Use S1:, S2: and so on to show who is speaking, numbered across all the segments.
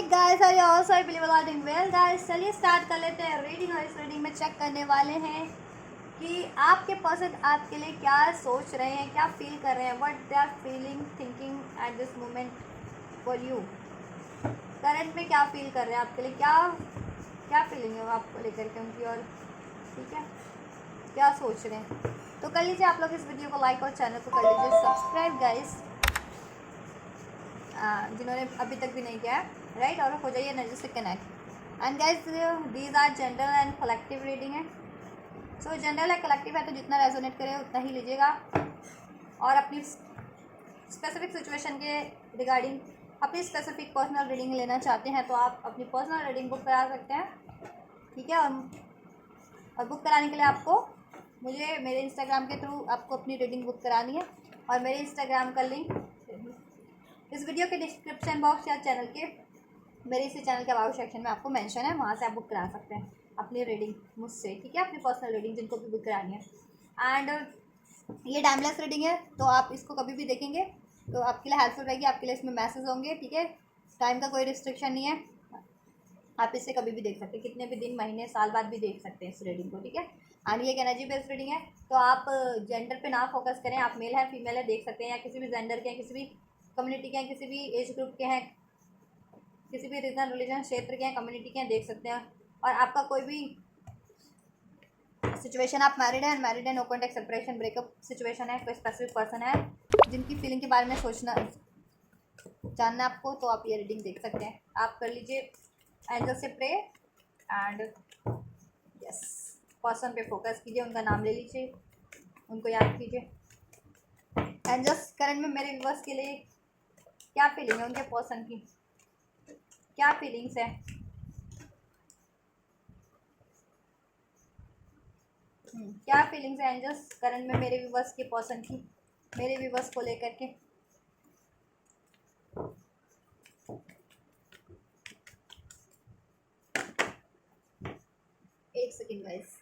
S1: Guys, are you also I believe are doing well guys. चलिए start कर लेते हैं रीडिंग। और इस रीडिंग में चेक करने वाले हैं कि आपके पर्सन आपके लिए क्या सोच रहे हैं, क्या फील कर रहे हैं, what they are feeling thinking at this moment for you. Current में क्या फील कर रहे हैं आपके लिए, क्या क्या फीलिंग है वो आपको लेकर के उनकी। और ठीक है, क्या सोच रहे हैं। तो कर लीजिए आप लोग इस वीडियो को लाइक और चैनल को कर लीजिए सब्सक्राइब गाइस, जिन्होंने अभी तक भी नहीं किया है, राइट। और हो जाइए एनर्जी से connect. And guys, these are general and collective reading है। सो जनरल है, कलेक्टिव है, तो जितना रेजोनेट करे उतना ही लीजिएगा। और अपनी स्पेसिफिक सिचुएशन के रिगार्डिंग अपनी स्पेसिफिक पर्सनल रीडिंग लेना चाहते हैं तो आप अपनी पर्सनल रीडिंग बुक करा सकते हैं, ठीक है। और बुक कराने के लिए आपको मुझे मेरे इंस्टाग्राम के थ्रू आपको अपनी रीडिंग बुक करानी है। और मेरे इंस्टाग्राम का लिंक इस वीडियो के डिस्क्रिप्शन बॉक्स या चैनल के मेरे इसी चैनल के अबाउट सेक्शन में आपको मेंशन है, वहाँ से आप बुक करा सकते हैं अपनी रीडिंग मुझसे, ठीक है। अपनी पर्सनल रीडिंग जिनको भी बुक करानी है। एंड ये टाइमलेस रीडिंग है, तो आप इसको कभी भी देखेंगे तो आपके लिए हेल्पफुल रहेगी, आपके लिए इसमें मैसेज होंगे, ठीक है। टाइम का कोई रिस्ट्रिक्शन नहीं है, आप इसे कभी भी देख सकते हैं, कितने भी दिन महीने साल बाद भी देख सकते हैं इस रीडिंग को, ठीक है। एंड ये एक एनर्जी बेस्ड रीडिंग है, तो आप जेंडर पे ना फोकस करें, आप मेल है फीमेल है देख सकते हैं, या किसी भी जेंडर के हैं, किसी भी कम्युनिटी के हैं, किसी भी एज ग्रुप के हैं, किसी भी रीजन रिलीजन क्षेत्र के हैं, कम्युनिटी के हैं, देख सकते हैं। और आपका कोई भी सिचुएशन, आप मैरिड है, अनमैरिड है, no contact, separation, breakup situation है, कोई स्पेसिफिक पर्सन है जिनकी फीलिंग के बारे में सोचना जानना आपको, तो आप ये रीडिंग देख सकते हैं। आप कर लीजिए एंजल से प्रे एंड यस, पर्सन पे फोकस कीजिए, उनका नाम ले लीजिए, उनको याद कीजिए। एंजल्स करंट में मेरे व्यूअर्स के लिए क्या फीलिंग है, उनके पर्सन की क्या फीलिंग्स है। क्या फीलिंग्स है एंजल्स करंट में मेरे व्यूअर्स के पर्सन की, मेरे व्यूअर्स को लेकर के। एक सेकेंड गाइस,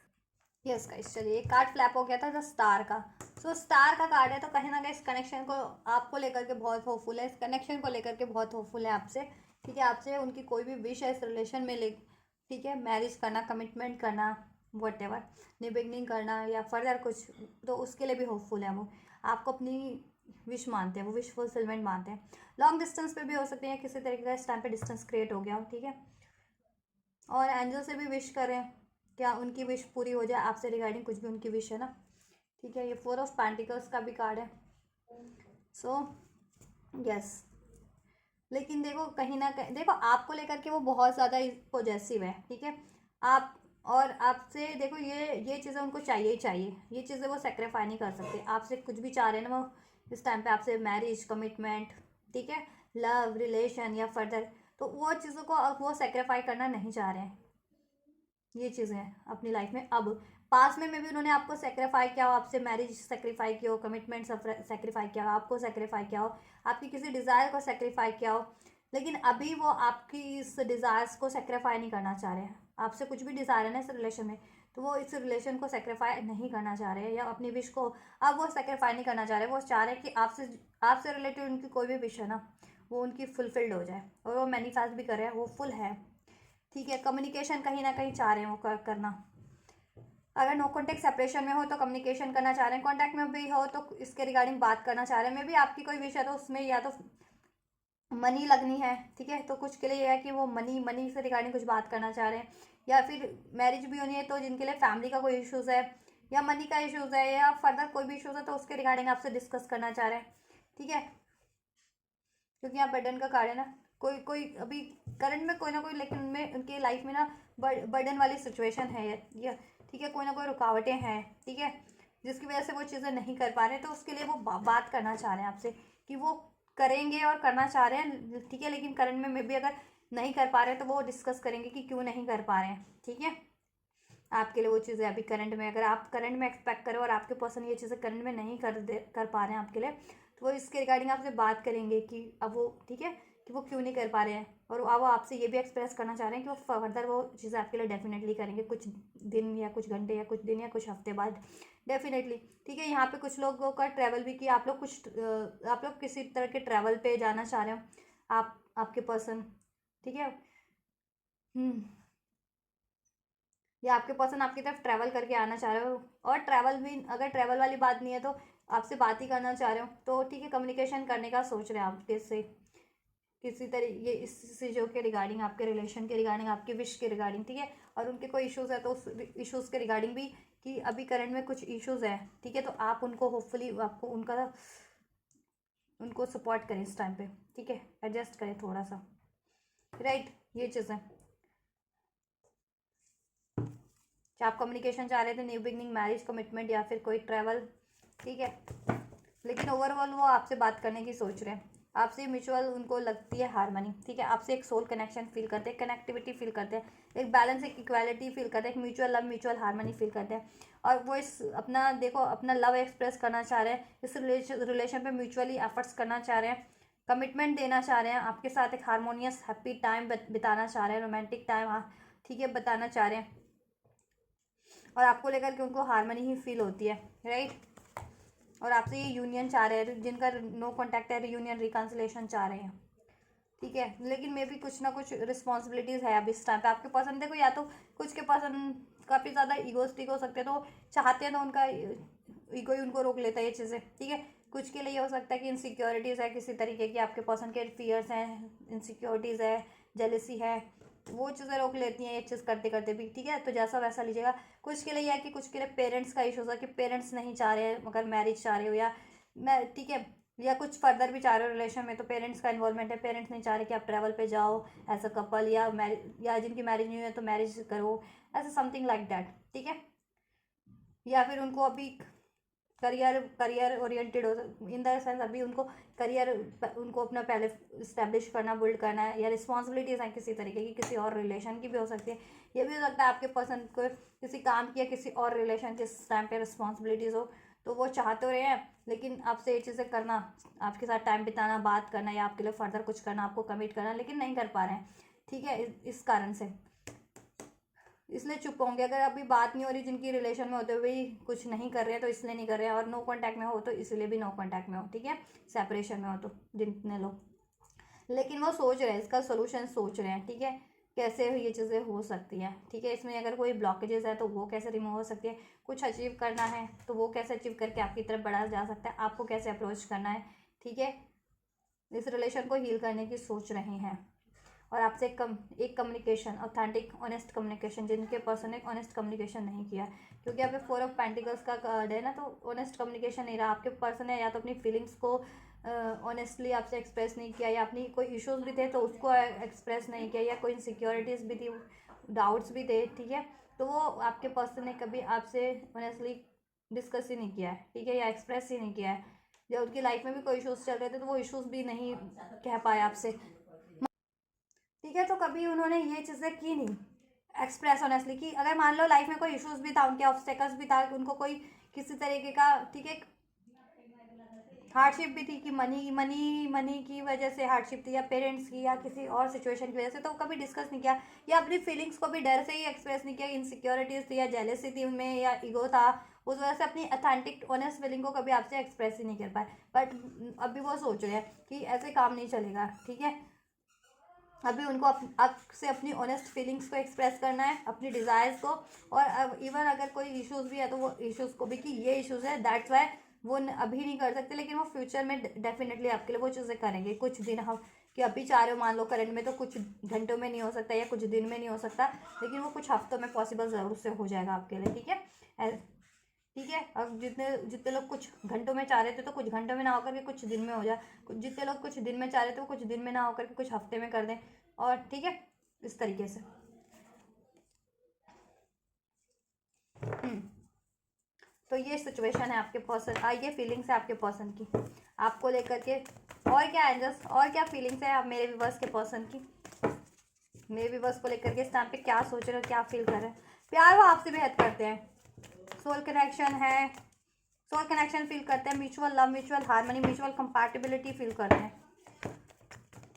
S1: यस गाइस, चलिए कार्ड फ्लैप हो गया था द स्टार का। सो स्टार का कार्ड है, तो कहीं ना कहीं इस कनेक्शन को आपको लेकर के बहुत होपफुल है, इस कनेक्शन को लेकर के बहुत होपफुल है आपसे, ठीक है। आपसे उनकी कोई भी विश है इस रिलेशन में ले, ठीक है, मैरिज करना, कमिटमेंट करना, वट एवर, न्यू बिगनिंग करना या फर्दर कुछ, तो उसके लिए भी होपफुल है वो। आपको अपनी विश मानते हैं, वो विश फुलफिलमेंट मानते हैं। लॉन्ग डिस्टेंस पे भी हो सकते हैं, किसी तरीके का इस टाइम पे डिस्टेंस क्रिएट हो गया हो, ठीक है। और एंजल से भी विश करें, क्या उनकी विश पूरी हो जाए आपसे रिगार्डिंग कुछ भी उनकी विश है ना, ठीक है। ये 4 ऑफ पेंटिकल्स का भी कार्ड है। सो यस, लेकिन देखो कहीं ना कहीं देखो आपको लेकर के वो बहुत ज़्यादा पॉजेसिव है, ठीक है। आप और आपसे देखो ये चीज़ें उनको चाहिए ही चाहिए, ये चीज़ें वो सेक्रीफाई नहीं कर सकते। आपसे कुछ भी चाह रहे हैं ना वो इस टाइम पे, आपसे मैरिज, कमिटमेंट, ठीक है, लव रिलेशन या फर्दर, तो वो चीज़ों को अब वो सेक्रीफाई करना नहीं चाह रहे हैं, ये चीज़ें हैं अपनी लाइफ में। अब पास में भी उन्होंने आपको सेक्रीफाई किया हो, आपसे मैरिज सेक्रीफाई किया हो, कमिटमेंट सेक्रीफाई किया हो, आपको सेक्रीफाई किया हो, आपकी किसी डिज़ायर को सेक्रीफाई किया हो, लेकिन अभी वो आपकी इस डिज़ायर्स को सेक्रीफाई नहीं करना चाह रहे हैं। आपसे कुछ भी डिज़ायर है ना इस रिलेशन में, तो वो इस रिलेशन को सेक्रीफाई नहीं करना चाह रहे हैं, या अपनी विश को अब वो सेक्रीफाई नहीं करना चाह रहे। वो चाह रहे हैं कि आपसे रिलेटेड उनकी कोई भी विश है ना, वो उनकी फुलफिल्ड हो जाए, और वो मैनिफेस्ट भी कर रहे हैं, वो फुल है, ठीक है। कम्युनिकेशन कहीं ना कहीं चाह रहे हैं वो करना। अगर नो कॉन्टेक्ट सेपरेशन में हो तो कम्युनिकेशन करना चाह रहे हैं, कॉन्टैक्ट में भी हो तो इसके रिगार्डिंग बात करना चाह रहे हैं। मे भी आपकी कोई विषय है तो उसमें या तो मनी लगनी है, ठीक है, तो कुछ के लिए यह है कि वो मनी से रिगार्डिंग कुछ बात करना चाह रहे हैं, या फिर मैरिज भी होनी है तो जिनके लिए फैमिली का कोई इश्यूज़ है या मनी का इश्यूज़ है या फर्दर कोई भी इश्यूज़ है तो उसके रिगार्डिंग आपसे डिस्कस करना चाह रहे हैं, ठीक है। क्योंकि यहाँ बर्डन का कार्ड है ना, कोई कोई अभी करंट में कोई ना कोई, लेकिन उनमें उनकी लाइफ में ना बर्डन वाली सिचुएशन है ये, ठीक है। कोई ना कोई रुकावटें हैं, ठीक है, जिसकी वजह से वो चीज़ें नहीं कर पा रहे हैं, तो उसके लिए वो बात करना चाह रहे हैं आपसे कि वो करेंगे और करना चाह रहे हैं, ठीक है। लेकिन करंट में भी अगर नहीं कर पा रहे हैं तो वो डिस्कस करेंगे कि क्यों नहीं कर पा रहे हैं, ठीक है। आपके लिए वो चीज़ें अभी करंट में, अगर आप करंट में एक्सपेक्ट करें और आपके पर्सन ये चीज़ें करंट में नहीं कर पा रहे हैं आपके लिए, तो वो इसके रिगार्डिंग आपसे बात करेंगे कि अब वो, ठीक है, कि वो क्यों नहीं कर पा रहे हैं। और अब वो आपसे ये भी एक्सप्रेस करना चाह रहे हैं कि वो फर्दर वो चीज़ें आपके लिए डेफिनेटली करेंगे, कुछ दिन या कुछ घंटे या कुछ दिन या कुछ हफ्ते बाद, डेफिनेटली, ठीक है। यहाँ पे कुछ लोगों का ट्रैवल भी किया, आप लोग किसी तरह के ट्रैवल पे जाना चाह रहे हो, आप आपके पर्सन, ठीक है। या आपके पर्सन आपकी तरफ ट्रैवल करके आना चाह रहे हो, और ट्रैवल भी, अगर ट्रैवल वाली बात नहीं है तो आपसे बात ही करना चाह रहे हो, तो ठीक है, कम्युनिकेशन करने का सोच रहे हैं आप किससे, किसी तरीके इस चीज़ों के रिगार्डिंग, आपके रिलेशन के रिगार्डिंग, आपके विश के रिगार्डिंग, ठीक है। और उनके कोई इश्यूज़ है तो उस इश्यूज़ के रिगार्डिंग भी, कि अभी करंट में कुछ इश्यूज़ हैं, ठीक है, तो आप उनको होपफुली आपको उनको सपोर्ट करें इस टाइम पे, ठीक है, एडजस्ट करें थोड़ा सा, राइट। ये चीज़ें, चाहे आप कम्युनिकेशन चाह रहे थे, न्यू बिगनिंग, मैरिज, कमिटमेंट, या फिर कोई ट्रैवल, ठीक है, लेकिन ओवरऑल वो आपसे बात करने की सोच रहे हैं, आपसे म्यूचुअल उनको लगती है हारमनी, ठीक है, आपसे एक सोल कनेक्शन फील करते हैं, कनेक्टिविटी फील करते हैं, एक बैलेंस, एक इक्वालिटी फील करते हैं, एक mutual love, mutual harmony feel करते हैं। और वो इस अपना देखो अपना लव एक्सप्रेस करना चाह रहे हैं, इस रिलेशन पे म्यूचुअली एफर्ट्स करना चाह रहे हैं, कमिटमेंट देना चाह रहे हैं, आपके साथ एक हारमोनियस हैप्पी टाइम बिताना चाह रहे हैं, रोमांटिक टाइम, ठीक है, बताना चाह रहे हैं, और आपको लेकर के उनको हारमनी ही फील होती है, राइट। और आपसे ये यूनियन चाह रहे हैं, जिनका नो कॉन्टैक्ट है, यूनियन रिकन्सिलेशन चाह रहे हैं, ठीक है, लेकिन मे भी कुछ ना कुछ रिस्पॉन्सिबिलिटीज़ है अभी इस टाइम पे आपके पसंद, देखो या तो कुछ के पसंद काफ़ी ज़्यादा ईगोस्टिक हो सकते हैं, तो चाहते हैं तो उनका ईगो ही उनको रोक लेता है ये चीज़ें, ठीक है। कुछ के लिए हो सकता है कि इनसिक्योरिटीज़ है किसी तरीके की, आपके पर्सन के फियर्स हैं, इनसिक्योरिटीज़ है, जेलसी है, वो चीज़ें रोक लेती हैं ये चीज़ करते करते भी, ठीक है, तो जैसा वैसा लीजिएगा। कुछ के लिए यह है कि कुछ के लिए पेरेंट्स का इशूज़ है कि पेरेंट्स नहीं चाह रहे हैं मगर मैरिज चाह रहे हो, या मैं ठीक है, या कुछ फर्दर भी चाह रहे हो रिलेशन में, तो पेरेंट्स का इन्वॉल्वमेंट है, पेरेंट्स नहीं चाह रहे कि आप ट्रैवल पे जाओ एज अ कपल, या मैरिज, या जिनकी मैरिज नहीं हुई है तो मैरिज करो, ऐसा समथिंग लाइक दैट, ठीक है। या फिर उनको अभी करियर करियर ओरिएंटेड हो, इन द सेंस अभी उनको करियर, उनको अपना पहले इस्टेब्लिश करना, बिल्ड करना है, या रिस्पॉन्सिबिलिटीज़ हैं किसी तरीके की, किसी और रिलेशन की भी हो सकती है, ये भी हो सकता है आपके पसंद को किसी काम की या किसी और रिलेशन के टाइम पे रिस्पॉन्सिबिलिटीज़ हो, तो वो चाह तो रहे हैं, लेकिन आपसे ये चीज़ें करना, आपके साथ टाइम बिताना, बात करना, या आपके लिए फर्दर कुछ करना, आपको कमिट करना, लेकिन नहीं कर पा रहे हैं, ठीक है, इस कारण से, इसलिए चुप होंगे। अगर अभी बात नहीं हो रही, जिनकी रिलेशन में होते हुए भी कुछ नहीं कर रहे हैं तो इसलिए नहीं कर रहे हैं, और नो कांटेक्ट में हो तो इसलिए भी नो कांटेक्ट में हो, ठीक है, सेपरेशन में हो तो जितने लोग, लेकिन वो सोच रहे हैं, इसका सोल्यूशन सोच रहे हैं, ठीक है, कैसे ये चीज़ें हो सकती हैं, ठीक है, इसमें अगर कोई ब्लॉकेजेस है तो वो कैसे रिमूव हो सकती है, कुछ अचीव करना है तो वो कैसे अचीव करके आपकी तरफ बढ़ा जा सकता है, आपको कैसे अप्रोच करना है, ठीक है, इस रिलेशन को हील करने की सोच रहे हैं। और आपसे एक कम्युनिकेशन, ऑथेंटिक ऑनेस्ट कम्युनिकेशन, जिनके पर्सन ने ऑनेस्ट कम्युनिकेशन नहीं किया, क्योंकि यहाँ पे 4 ऑफ पेंटिकल्स का कार्ड है ना, तो ऑनेस्ट कम्युनिकेशन नहीं रहा, आपके पर्सन है या तो अपनी फीलिंग्स को ऑनेस्टली आपसे एक्सप्रेस नहीं किया, या अपनी कोई इश्यूज भी थे तो उसको एक्सप्रेस नहीं किया, या कोई इनसिक्योरिटीज़ भी थी, डाउट्स भी थे, ठीक है, तो वो आपके पर्सन ने कभी आपसे ऑनेस्टली डिस्कस ही नहीं किया है, ठीक है, या एक्सप्रेस ही नहीं किया है, या उनकी लाइफ में भी कोई इश्यूज चल रहे थे तो वो इश्यूज भी नहीं कह पाए आपसे, ठीक है, तो कभी उन्होंने ये चीज़ें की नहीं एक्सप्रेस ऑनेस्टली, कि अगर मान लो लाइफ में कोई इश्यूज भी था, उनके ऑब्स्टेकल्स भी था, उनको कोई किसी तरीके का, ठीक है, हार्डशिप भी थी, कि मनी मनी मनी की वजह से हार्डशिप थी, या पेरेंट्स की, या किसी और सिचुएशन की वजह से, तो कभी डिस्कस नहीं किया, या अपनी फीलिंग्स को भी डर से ही एक्सप्रेस नहीं किया, इनसिक्योरिटीज थी, या जेलेसी थी उनमें, या ईगो था, उस वजह से अपनी अथेंटिक ऑनेस्ट फीलिंग को कभी आपसे एक्सप्रेस ही नहीं कर पाए, बट अभी वो सोच रहे हैं कि ऐसे काम नहीं चलेगा, ठीक है, अभी उनको आपसे अपनी ऑनेस्ट फीलिंग्स को एक्सप्रेस करना है, अपनी डिज़ायर्स को, और इवन अगर कोई इश्यूज़ भी है तो वो इश्यूज़ को भी, कि ये इश्यूज़ है दैट्स वाई वो अभी नहीं कर सकते, लेकिन वो फ्यूचर में डेफिनेटली आपके लिए वो चीज़ें करेंगे, कुछ दिन हम, कि अभी चाह रहे हो मान लो करंट में तो कुछ घंटों में नहीं हो सकता, या कुछ दिन में नहीं हो सकता, लेकिन वो कुछ हफ्तों में पॉसिबल ज़रूर से हो जाएगा आपके लिए, ठीक है, ठीक है। अब जितने जितने लोग कुछ घंटों में चाह रहे थे तो कुछ घंटों में ना होकर के कुछ दिन में हो जाए, जितने लोग कुछ दिन में चाह रहे थे वो कुछ दिन में ना होकर के कुछ हफ्ते में कर दें, और ठीक है, इस तरीके से। तो ये सिचुएशन है आपके पर्सन, ये फीलिंग्स है आपके पर्सन की आपको लेकर के, और क्या एंजल्स, और क्या फीलिंग्स है आप मेरे व्यूअर्स के पर्सन की, मेरे व्यूअर्स को लेकर के इस टाइम पे क्या सोच रहे हो, क्या फील कर रहे हैं, प्यार वो आपसे बेहद करते हैं, सोल कनेक्शन है, सोल कनेक्शन फील करते हैं, mutual love, mutual harmony, mutual compatibility feel करते हैं,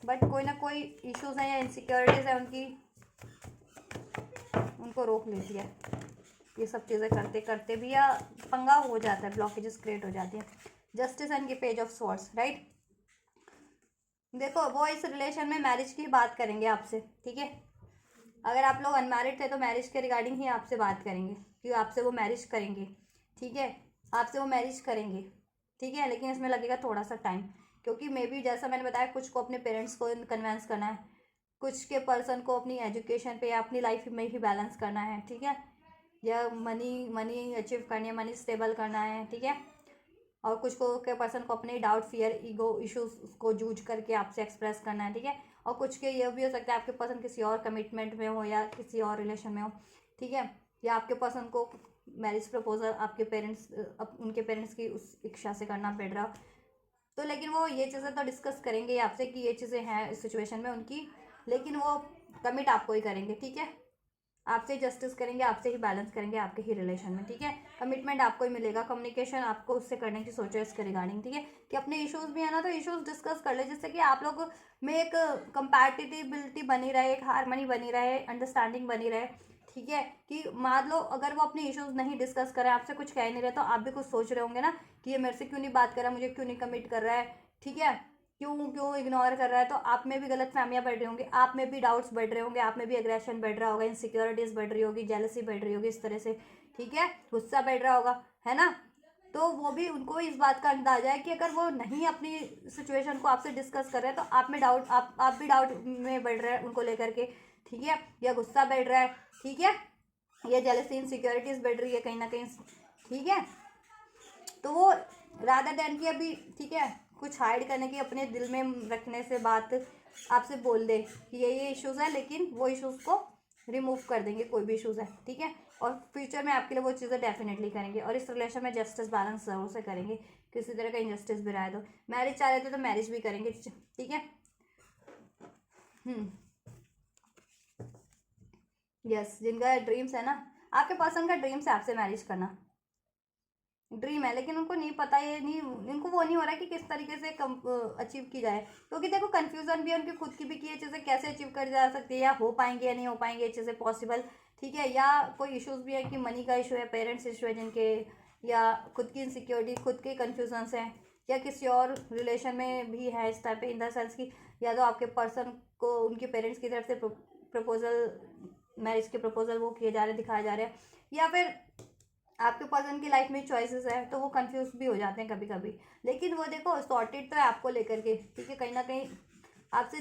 S1: बट कोई ना कोई इश्यूज है या इनसिक्योरिटीज है उनकी, उनको रोक लेती है ये सब चीज़ें करते करते भी, या पंगा हो जाता है, ब्लॉकेजेस क्रिएट हो जाती है। Justice and page of swords, right, देखो वो इस रिलेशन में मैरिज की बात करेंगे आपसे, ठीक है। अगर आप लोग अनमैरिड थे तो मैरिज के रिगार्डिंग ही आपसे बात करेंगे कि आपसे वो मैरिज करेंगे, ठीक है। आपसे वो मैरिज करेंगे, ठीक है। लेकिन इसमें लगेगा थोड़ा सा टाइम, क्योंकि मे बी जैसा मैंने बताया कुछ को अपने पेरेंट्स को कन्वेंस करना है, कुछ के पर्सन को अपनी एजुकेशन पे या अपनी लाइफ में ही बैलेंस करना है, ठीक है। या मनी मनी अचीव करनी है, मनी स्टेबल करना है, ठीक है। और कुछ को के पर्सन को अपने डाउट फियर ईगो इश्यूज को जूझ करके आपसे एक्सप्रेस करना है, ठीक है। और कुछ के ये भी हो सकता है आपके पर्सन किसी और कमिटमेंट में हो या किसी और रिलेशन में हो, ठीक है। या आपके पर्सन को मैरिज प्रपोजल आपके पेरेंट्स उनके पेरेंट्स की उस इच्छा से करना पड़ रहा, तो लेकिन वो ये चीज़ें तो डिस्कस करेंगे आपसे कि ये चीज़ें हैं इस सिचुएशन में उनकी, लेकिन वो कमिट आपको ही करेंगे, ठीक है। आपसे जस्टिस करेंगे, आपसे ही बैलेंस करेंगे आपके ही रिलेशन में, ठीक है। कमिटमेंट आपको ही मिलेगा, कम्युनिकेशन आपको उससे करने की सोचो इसके रिगार्डिंग, ठीक है। कि अपने इश्यूज भी है ना तो इश्यूज डिस्कस कर ले, जिससे कि आप लोग में एक कंपैटिबिलिटी बनी रहे, एक हारमनी बनी रहे, अंडरस्टैंडिंग बनी रहे, ठीक है। कि मान लो अगर वो अपने इश्यूज नहीं डिस्कस कर रहे, आपसे कुछ कह नहीं रहे, तो आप भी कुछ सोच रहे होंगे ना कि ये मेरे से क्यों नहीं बात कर रहा, मुझे क्यों नहीं कमिट कर रहा है, ठीक है, क्यों क्यों इग्नोर कर रहा है। तो आप में भी गलत फहमियाँ बढ़ रही होंगी, आप में भी डाउट्स बढ़ रहे होंगे, आप में भी एग्रेशन बढ़ रहा होगा, इनसिक्योरिटीज बढ़ रही होगी, जेलसी बढ़ रही होगी, इस तरह से, ठीक है, गुस्सा बढ़ रहा होगा, है ना। तो वो भी उनको इस बात का अंदाजा है कि अगर वो नहीं अपनी सिचुएशन को आपसे डिस्कस कर रहे हैं तो आप में डाउट आप भी डाउट में बढ़ रहे हैं उनको लेकर के, ठीक है। या गुस्सा बढ़ रहा है, ठीक है, या जेलसी इनसिक्योरिटीज बढ़ रही है कहीं ना कहीं, ठीक है। तो वो रादर देन की अभी, ठीक है, कुछ हाइड करने की अपने दिल में रखने से बात आपसे बोल दे कि ये इश्यूज़ है, लेकिन वो इश्यूज़ को रिमूव कर देंगे, कोई भी इश्यूज़ है, ठीक है। और फ्यूचर में आपके लिए वो चीज़ें डेफिनेटली करेंगे, और इस रिलेशन में जस्टिस बैलेंस ज़रूर से करेंगे, किसी तरह का इंजस्टिस भी रहा है तो मैरिज चाह रहे थे तो मैरिज भी करेंगे, ठीक है। यस, जिनका ड्रीम्स है ना, आपके पर्सन का ड्रीम्स है आपसे मैरिज करना, ड्रीम है, लेकिन उनको नहीं पता, ये नहीं, इनको वो नहीं हो रहा कि किस तरीके से अचीव की जाए, क्योंकि देखो कन्फ्यूजन भी है उनकी खुद की भी कि ये चीज़ें कैसे अचीव कर जा सकती है, या हो पाएंगे या नहीं हो पाएंगे ये चीज़ें पॉसिबल, ठीक है। या कोई इश्यूज भी है कि मनी का इशू है, पेरेंट्स इशू है जिनके, या खुद की इनसिक्योरिटी, खुद के कन्फ्यूजन्स हैं, या किसी और रिलेशन में भी है इस टाइप पे, इन द सेंस की या तो आपके पर्सन को उनके पेरेंट्स की तरफ से प्रपोजल, मैरिज के प्रपोजल वो किए जा रहे हैं, दिखाए जा रहे हैं, या फिर आपके पर्सन की लाइफ में चॉइसेस है तो वो कंफ्यूज भी हो जाते हैं कभी कभी, लेकिन वो देखो सॉर्टेड तो है आपको लेकर के, ठीक है। कहीं ना कहीं आपसे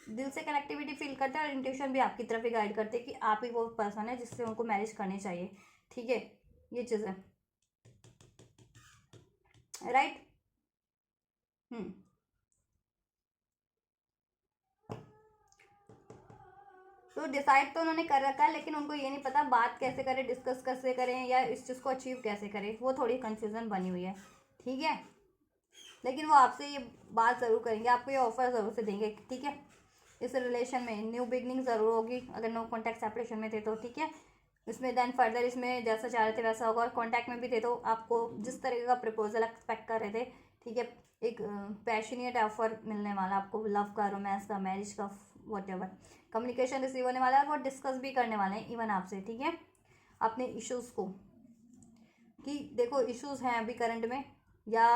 S1: दिल से कनेक्टिविटी फील करते हैं, और इंट्यूशन भी आपकी तरफ ही गाइड करते हैं कि आप ही वो पर्सन है जिससे उनको मैरिज करनी चाहिए, ठीक है। ये चीज़ है, राइट। हम्म। तो डिसाइड तो उन्होंने कर रखा है, लेकिन उनको ये नहीं पता बात कैसे करें, डिस्कस कैसे करें, या इस चीज़ को अचीव कैसे करें, वो थोड़ी कंफ्यूजन बनी हुई है, ठीक है। लेकिन वो आपसे ये बात ज़रूर करेंगे, आपको ये ऑफर ज़रूर से देंगे, ठीक है। इस रिलेशन में न्यू बिगनिंग ज़रूर होगी, अगर नो कॉन्टैक्ट सेपरेशन में थे तो, ठीक है। इसमें देन फर्दर इसमें जैसा चाह रहे थे वैसा होगा, और कॉन्टैक्ट में भी थे तो आपको जिस तरीके का प्रपोजल एक्सपेक्ट कर रहे थे, ठीक है, एक पैशनेट ऑफर मिलने वाला आपको, लव का, रोमांस का, मैरिज का, वॉट एवर कम्युनिकेशन रिसीव होने वाला है, वो डिस्कस भी करने वाले हैं इवन आपसे, ठीक है, अपने इश्यूज़ को, कि देखो इश्यूज हैं अभी करंट में, या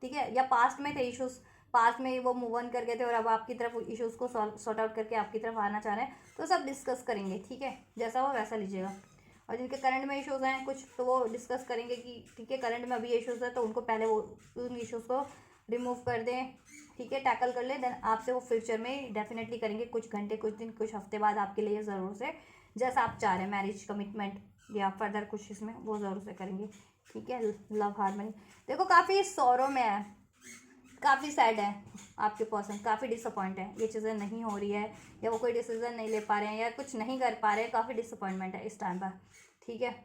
S1: ठीक है, या पास्ट में थे इश्यूज, पास्ट में वो मूव ऑन कर गए थे और अब आपकी तरफ इश्यूज को सॉर्ट आउट करके आपकी तरफ आना चाह रहे हैं, तो सब डिस्कस करेंगे, ठीक है, जैसा हो वैसा लीजिएगा। और जिनके करंट में इश्यूज हैं कुछ, तो वो डिस्कस करेंगे कि ठीक है करंट में अभी इश्यूज है तो उनको पहले वो उन इश्यूज को रिमूव कर दें, ठीक है, टैकल कर ले, देन आपसे वो फ्यूचर में डेफिनेटली करेंगे, कुछ घंटे, कुछ दिन, कुछ हफ्ते बाद आपके लिए ज़रूर से, जैसा आप चाह रहे हैं मैरिज कमिटमेंट या फर्दर कुछ इसमें, वो ज़रूर से करेंगे, ठीक है। लव हार्मनी देखो काफ़ी सौरों में है, काफ़ी सैड है, आपके पर्सन काफ़ी डिसअपॉइंट है, ये चीज़ें नहीं हो रही है, या वो कोई डिसीजन नहीं ले पा रहे हैं, या कुछ नहीं कर पा रहे हैं, काफ़ी डिसअपॉइंटमेंट है इस टाइम पर, ठीक है।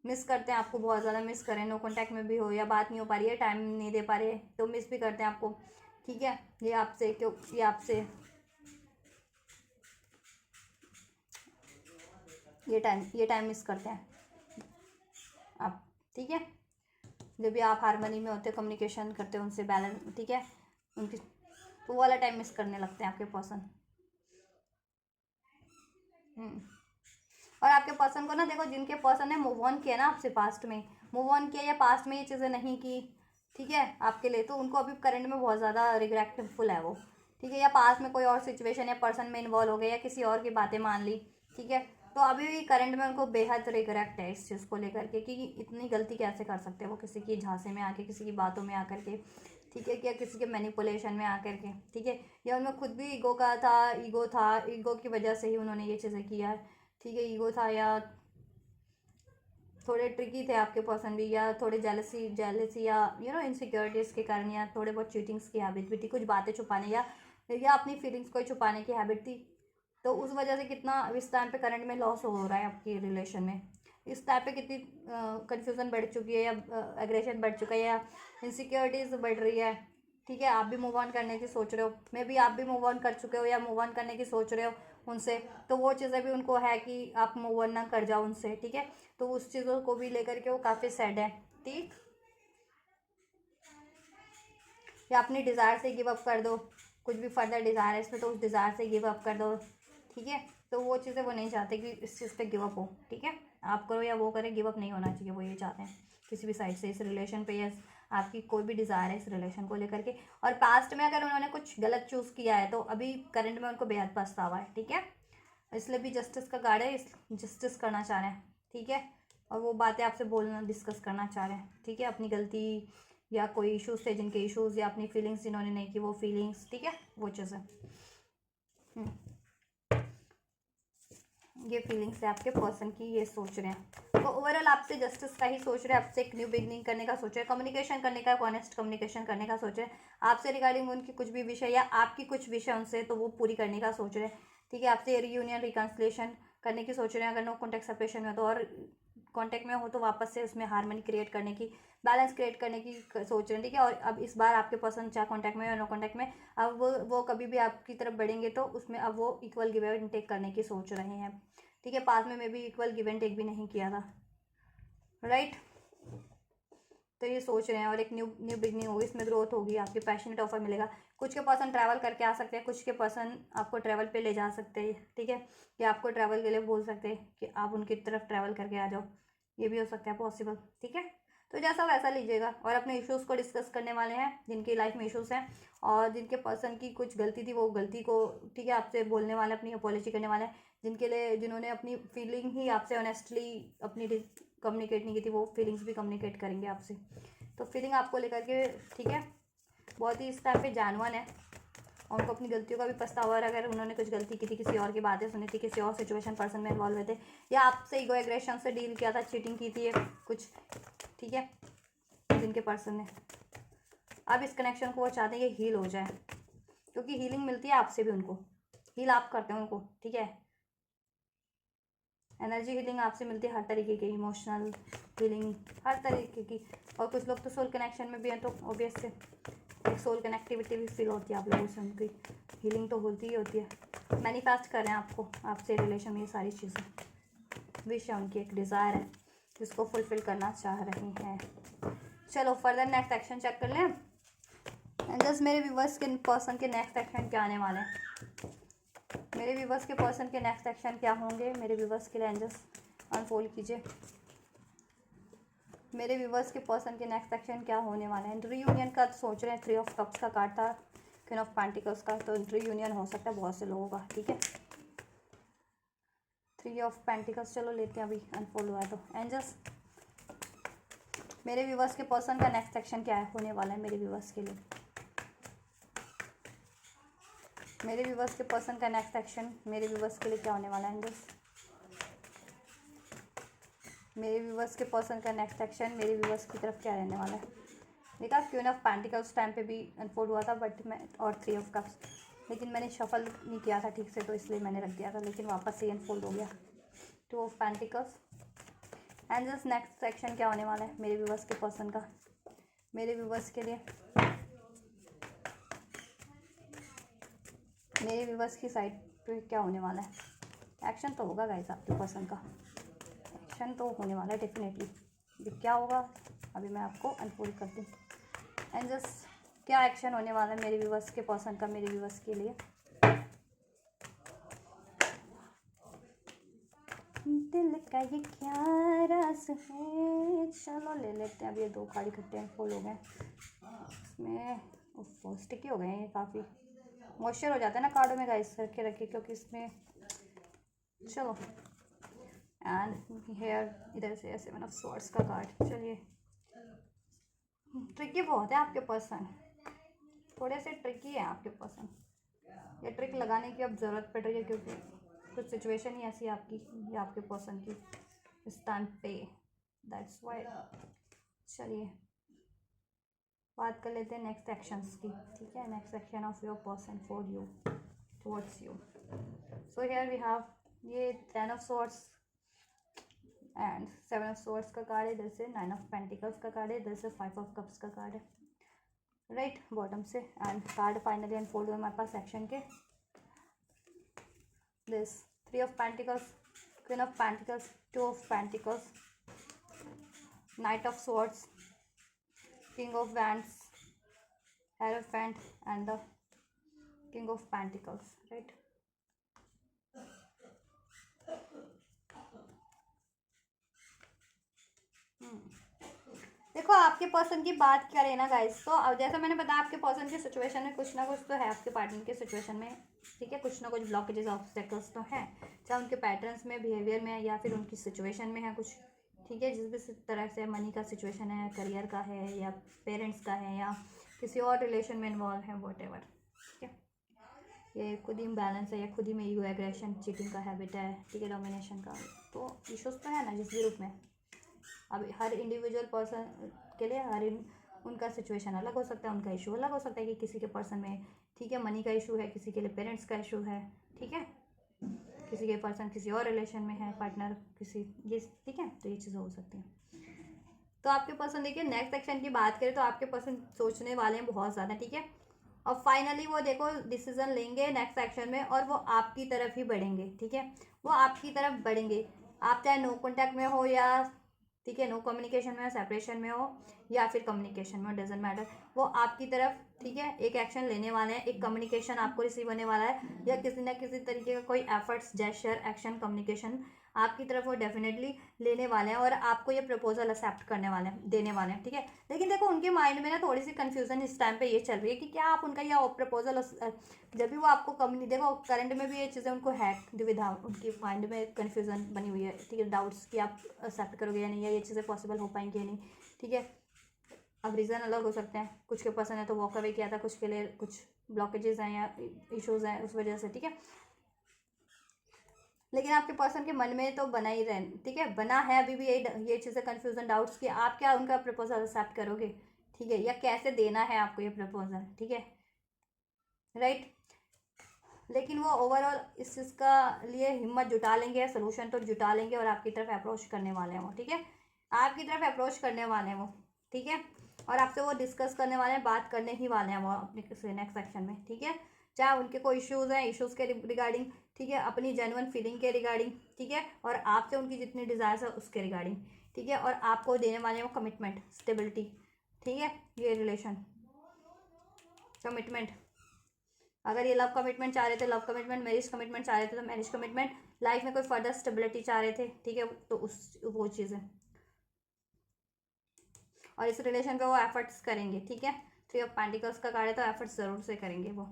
S1: मिस करते हैं आपको, बहुत ज़्यादा मिस करें, नो कॉन्टैक्ट में भी हो, या बात नहीं हो पा रही है, टाइम नहीं दे पा रहे तो मिस भी करते हैं आपको, ठीक है। ये आपसे क्यों, ये टाइम मिस करते हैं आप, ठीक है। जब भी आप हारमोनी में होते, कम्युनिकेशन करते हो उनसे, बैलेंस, ठीक है, उनकी तो वो वाला टाइम मिस करने लगते हैं आपके पर्सन। और आपके पर्सन को ना देखो, जिनके पर्सन ने मूव ऑन किया ना आपसे पास्ट में, मूव ऑन किया या पास्ट में ये चीज़ें नहीं की, ठीक है आपके लिए। तो उनको अभी करंट में बहुत ज़्यादा रिग्रेटफुल है वो, ठीक है। या पास में कोई और सिचुएशन या पर्सन में इन्वॉल्व हो गए या किसी और की बातें मान ली, ठीक है। तो अभी भी करंट में उनको बेहद रिग्रेट है इस चीज़ को लेकर के कि इतनी गलती कैसे कर सकते हैं वो किसी की झांसे में आके, किसी की बातों में आकर के, ठीक है, या किसी के मैनिपुलेशन में आकर के, ठीक है। या उनमें खुद भी ईगो की वजह से ही उन्होंने ये चीज़ें किया है, ठीक है। ईगो था या थोड़े ट्रिकी थे आपके पर्सन भी, या थोड़े जेलसी या इनसिक्योरिटीज़ के कारण, या थोड़े बहुत चीटिंग्स की हैबिट भी थी, कुछ बातें छुपाने या अपनी फीलिंग्स को छुपाने की हैबिट थी। तो उस वजह से कितना इस टाइम पे करंट में लॉस हो रहा है आपकी रिलेशन में, इस टाइप पे कितनी कन्फ्यूज़न बढ़ चुकी है, या एग्रेशन बढ़ चुका है, या इनसिक्योरिटीज़ बढ़ रही है, ठीक है। आप भी मूव ऑन करने की सोच रहे हो, मे बी आप भी मूव ऑन कर चुके हो या मूव ऑन करने की सोच रहे हो उनसे। तो वो चीज़ें भी उनको है कि आप मूव ऑन ना कर जाओ उनसे, ठीक है। तो उस चीज़ों को भी लेकर के वो काफ़ी सैड है, ठीक। या अपनी डिज़ायर से गिव अप कर दो, कुछ भी फर्दर डिज़ायर है इसमें तो उस डिज़ायर से गिव अप कर दो, ठीक है। तो वो चीज़ें वो नहीं चाहते कि इस चीज़ पे गिव अप हो, ठीक है। आप करो या वो करे, गिव अप नहीं होना चाहिए, वो ये चाहते हैं किसी भी साइड से इस रिलेशन पे, या आपकी कोई भी डिज़ायर है इस रिलेशन को लेकर के। और पास्ट में अगर उन्होंने कुछ गलत चूज़ किया है तो अभी करंट में उनको बेहद पछतावा है, ठीक है। इसलिए भी जस्टिस का कार्ड है, इस जस्टिस करना चाह रहे हैं, ठीक है। और वो बातें आपसे बोलना, डिस्कस करना चाह रहे हैं, ठीक है। अपनी गलती या कोई इश्यूज थे जिनके इश्यूज, या अपनी फीलिंग्स जिन्होंने नहीं की वो फीलिंग्स, ठीक है, वो चीज़ें। ये फीलिंग्स है आपके पर्सन की, ये सोच रहे हैं। तो ओवरऑल आपसे जस्टिस का ही सोच रहे हैं, आपसे एक न्यू बिगनिंग करने का सोच रहे हैं, कम्युनिकेशन करने का, ऑनेस्ट कम्युनिकेशन करने का सोच रहे हैं आपसे रिगार्डिंग उनकी कुछ भी विषय या आपकी कुछ विषय उनसे, तो वो पूरी करने का सोच रहे हैं, ठीक है। आपसे रीयूनियन रिकन्सिलेशन करने की सोच रहे हैं, अगर नो कॉन्टैक्ट सेपरेशन में तो, और कॉन्टैक्ट में हो तो वापस से उसमें हारमोनी क्रिएट करने की, बैलेंस क्रिएट करने की सोच रहे हैं, ठीक है। और अब इस बार आपके पर्सन चाहे कॉन्टैक्ट में या नो कॉन्टैक्ट में, अब वो कभी भी आपकी तरफ बढ़ेंगे तो उसमें अब वो इक्वल गिव एंड टेक करने की सोच रहे हैं, ठीक है। पास में भी इक्वल गिव एंड टेक भी नहीं किया था, राइट। तो ये सोच रहे हैं, और एक न्यू न्यू बिगनिंग होगी, इसमें ग्रोथ होगी, आपके पैशनेट ऑफर मिलेगा। कुछ के पर्सन ट्रैवल करके आ सकते हैं, कुछ के पर्सन आपको ट्रैवल पे ले जा सकते हैं, ठीक है। या आपको ट्रैवल के लिए बोल सकते हैं कि आप उनकी तरफ ट्रैवल करके आ जाओ, ये भी हो सकता है पॉसिबल, ठीक है। तो जैसा वैसा लीजिएगा। और अपने इश्यूज़ को डिस्कस करने वाले हैं जिनकी लाइफ में इश्यूज़ हैं, और जिनके पर्सन की कुछ गलती थी वो गलती को, ठीक है, आपसे बोलने वाले, अपनी अपॉलॉजी करने वाले हैं। जिन्होंने अपनी फीलिंग ही आपसे ऑनेस्टली अपनी कम्युनिकेट नहीं की थी, वो फीलिंग्स भी कम्युनिकेट करेंगे आपसे। तो फीलिंग आपको लेकर के, ठीक है, बहुत ही इस टाइम पे जानवन है। और उनको अपनी गलतियों का भी पछतावा, और अगर उन्होंने कुछ गलती की थी, किसी और की बातें सुनी थी, किसी और सिचुएशन पर्सन में इन्वॉल्व हुए थे, या आपसे ईगो एग्रेशन से डील किया था, चीटिंग की थी कुछ, ठीक है, जिनके पर्सन ने, अब इस कनेक्शन को वो चाहते हैं कि हील हो जाए, क्योंकि हीलिंग मिलती है आपसे भी उनको, हील आप करते हैं उनको, ठीक है। एनर्जी हीलिंग आपसे मिलती है हर तरीके की, इमोशनल हीलिंग हर तरीके की। और कुछ लोग तो सोल कनेक्शन में भी हैं, तो ऑब्वियस से एक सोल कनेक्टिविटी भी फील होती है आप लोगों से, उनकी हीलिंग तो होती ही होती है। मैनिफेस्ट कर रहे हैं आपको, आपसे रिलेशन में ये सारी चीज़ें, विश है उनकी, एक डिज़ायर है जिसको फुलफिल करना चाह रही हैं। चलो फर्दर नेक्स्ट एक्शन चेक कर लें। जस्ट मेरे व्यूवर्स के पर्सन के नेक्स्ट एक्शन क्या आने वाले हैं, मेरे व्यूवर्स के पर्सन के नेक्स्ट एक्शन क्या होंगे, मेरे व्यूवर्स के लिए एंजल्स अनफोल्ड कीजिए। मेरे व्यूवर्स के पर्सन के नेक्स्ट एक्शन क्या होने वाले हैं। रीयूनियन का सोच रहे हैं, 3 ऑफ कप्स का कार्ड था, क्वीन ऑफ पेंटिकल्स का, तो रीयूनियन हो सकता है बहुत से लोगों का, ठीक है। 3 ऑफ पेंटिकल्स, चलो लेते हैं, अभी अनफोल्ड हुआ है तो। एंजल्स, मेरे व्यूवर्स के पर्सन का नेक्स्ट एक्शन क्या है होने वाला है मेरे व्यूवर्स के लिए। मेरे व्यूवर्स के पर्सन का नेक्स्ट एक्शन मेरे व्यूवर्स के लिए क्या होने वाला है एंजल्स। मेरे व्यूवर्स के पर्सन का नेक्स्ट एक्शन मेरे व्यूवर्स की तरफ क्या रहने वाला है। देखा, क्वीन ऑफ पेंटिकल्स टाइम पे भी अनफोल्ड हुआ था, बट मैं, और 3 ऑफ कप्स, लेकिन मैंने शफल नहीं किया था ठीक से, तो इसलिए मैंने रख दिया था, लेकिन वापस से अनफोल्ड हो गया। 2 of pentacles. Angels, next section क्या होने वाला है मेरे व्यूवर्स के पर्सन का, मेरे व्यूवर्स के लिए, मेरे व्यूवर्स की साइड पे क्या होने वाला है। एक्शन तो होगा गाइस, आपके पर्सन का एक्शन तो होने वाला है डेफिनेटली। ये क्या होगा अभी मैं आपको अनफोल्ड करती हूँ। एंजल्स, क्या एक्शन होने वाला है मेरे व्यूवर्स के पर्सन का मेरे व्यूवर्स के लिए। दिल का ये क्या राज है। चलो ले लेते हैं। अब ये 2 कार्ड इकट्ठे फुल हो गए इसमें। स्टिकी हो गए हैं ये, काफ़ी मॉइस्चर हो जाता है ना कार्डों में गाइस रखे रखे, क्योंकि इसमें। चलो एंड हेयर इधर से ऐसे मैंने स्वॉर्ड्स का कार्ड। चलिए ट्रिकी बहुत है आपके पर्सन, थोड़े से ट्रिकी है आपके पर्सन। ये ट्रिक लगाने की अब ज़रूरत पड़ रही है, क्योंकि कुछ सिचुएशन ही ऐसी आपकी या आपके पर्सन की इस टाइम पे, दैट्स वाई। चलिए बात कर लेते हैं नेक्स्ट एक्शंस की, ठीक है। Next action of your person for you, towards you. So here we have ये 10 of swords and 7 of swords का कार्ड है, इधर से 9 ऑफ पेंटिकल्स का कार्ड है, इधर से 5 ऑफ कप्स का कार्ड है, राइट बॉटम से। एंड कार्ड फाइनली अनफोल्ड हुए हमारे पास सेक्शन के। This 3 of pentacles, queen of pentacles, 2 of pentacles, night of swords, king of wands, Hierophant and the King of Pentacles, right? देखो आपके person की बात करें ना गाइस, तो अब जैसा मैंने बताया आपके पर्सन की सिचुएशन में कुछ ना कुछ तो है आपके पार्टनर की सिचुएशन में, ठीक है। कुछ ना कुछ ब्लॉकेजेस ऑब्स्टेकल्स तो हैं, चाहे उनके पैटर्न्स में, बिहेवियर में, या फिर उनकी सिचुएशन में है कुछ, ठीक है। जिस भी तरह से मनी का सिचुएशन है, करियर का है, या पेरेंट्स का है, या किसी और रिलेशन में इन्वॉल्व है, वॉट एवर, ठीक है। ये खुद ही इम्बैलेंस है, या खुद ही में ईगो, एग्रेशन, चीटिंग का हैबिट है, ठीक है, डोमिनेशन का। तो इश्यूज तो है ना जिस भी रूप में। अब हर इंडिविजुअल पर्सन के लिए उनका सिचुएशन अलग हो सकता है, उनका इशू अलग हो सकता है, कि किसी के पर्सन में, ठीक है, मनी का इशू है, किसी के लिए पेरेंट्स का इशू है, ठीक है, किसी के पर्सन किसी और रिलेशन में है, पार्टनर किसी, ये ठीक है। तो ये चीज़ें हो सकती हैं। तो आपके पर्सन देखिए नेक्स्ट सेक्शन की बात करें तो आपके पर्सन सोचने वाले हैं बहुत ज़्यादा, ठीक है। और फाइनली वो देखो डिसीजन लेंगे नेक्स्ट सेक्शन में, और वो आपकी तरफ ही बढ़ेंगे, ठीक है। वो आपकी तरफ बढ़ेंगे, आप चाहे नो कॉन्टैक्ट में हो, या ठीक है नो कम्युनिकेशन में, सेपरेशन में हो, या फिर कम्युनिकेशन में, डजेंट मैटर। वो आपकी तरफ, ठीक है, एक एक्शन लेने वाले हैं, एक कम्युनिकेशन आपको रिसीव होने वाला है, या किसी ना किसी तरीके का कोई एफर्ट्स, जेस्चर, एक्शन, कम्युनिकेशन आपकी तरफ वो डेफिनेटली लेने वाले हैं, और आपको ये प्रपोजल एक्सेप्ट करने वाले हैं, देने वाले हैं, ठीक है। लेकिन देखो उनके माइंड में ना थोड़ी सी कंफ्यूजन इस टाइम पे ये चल रही है कि क्या आप उनका यह प्रपोजल, जब भी वो आपको देखो करंट में भी ये चीज़ें उनको है, दुविधा उनकी माइंड में कंफ्यूजन बनी हुई है, ठीक है, डाउट्स कि आप एक्सेप्ट करोगे या नहीं, या ये चीज़ें पॉसिबल हो पाएंगी या नहीं, ठीक है। अब रीज़न अलग हो सकते हैं, कुछ के पसंद है तो वॉक अवे किया था, कुछ के लिए कुछ ब्लॉकेजेस हैं या इश्यूज हैं उस वजह से, ठीक है। लेकिन आपके पर्सन के मन में तो बना ही रहे, ठीक है, बना है अभी भी ये चीज़ें कंफ्यूजन, डाउट्स कि आप क्या उनका प्रपोजल एक्सेप्ट करोगे, ठीक है, या कैसे देना है आपको ये प्रपोजल, ठीक है, राइट। लेकिन वो ओवरऑल इस चीज़ का लिए हिम्मत जुटा लेंगे, सोल्यूशन तो जुटा लेंगे, और आपकी तरफ अप्रोच करने वाले हैं वो, ठीक है। आपकी तरफ अप्रोच करने वाले हैं वो, ठीक है। और आपसे वो डिस्कस करने वाले हैं, बात करने ही वाले हैं वो अपने नेक्स्ट सेक्शन में, ठीक है। चाहे उनके कोई इश्यूज़ हैं, इश्यूज़ के रिगार्डिंग, ठीक है, अपनी जेन्युइन फीलिंग के रिगार्डिंग, ठीक है, और आपसे उनकी जितनी डिज़ायर्स है उसके रिगार्डिंग, ठीक है। और आपको देने वाले हैं वो कमिटमेंट, स्टेबिलिटी, ठीक है। ये रिलेशन कमिटमेंट, अगर ये लव कमिटमेंट चाह रहे थे लव कमिटमेंट, मैरिज कमिटमेंट चाह रहे थे तो मैरिज कमिटमेंट, लाइफ में कोई फर्दर स्टेबिलिटी चाह रहे थे, ठीक है, तो उस वो चीज़ें, और इस रिलेशन पे वो एफर्ट्स करेंगे, ठीक है। 3 ऑफ पेंटिकल्स का कार्ड है तो एफर्ट्स ज़रूर से करेंगे वो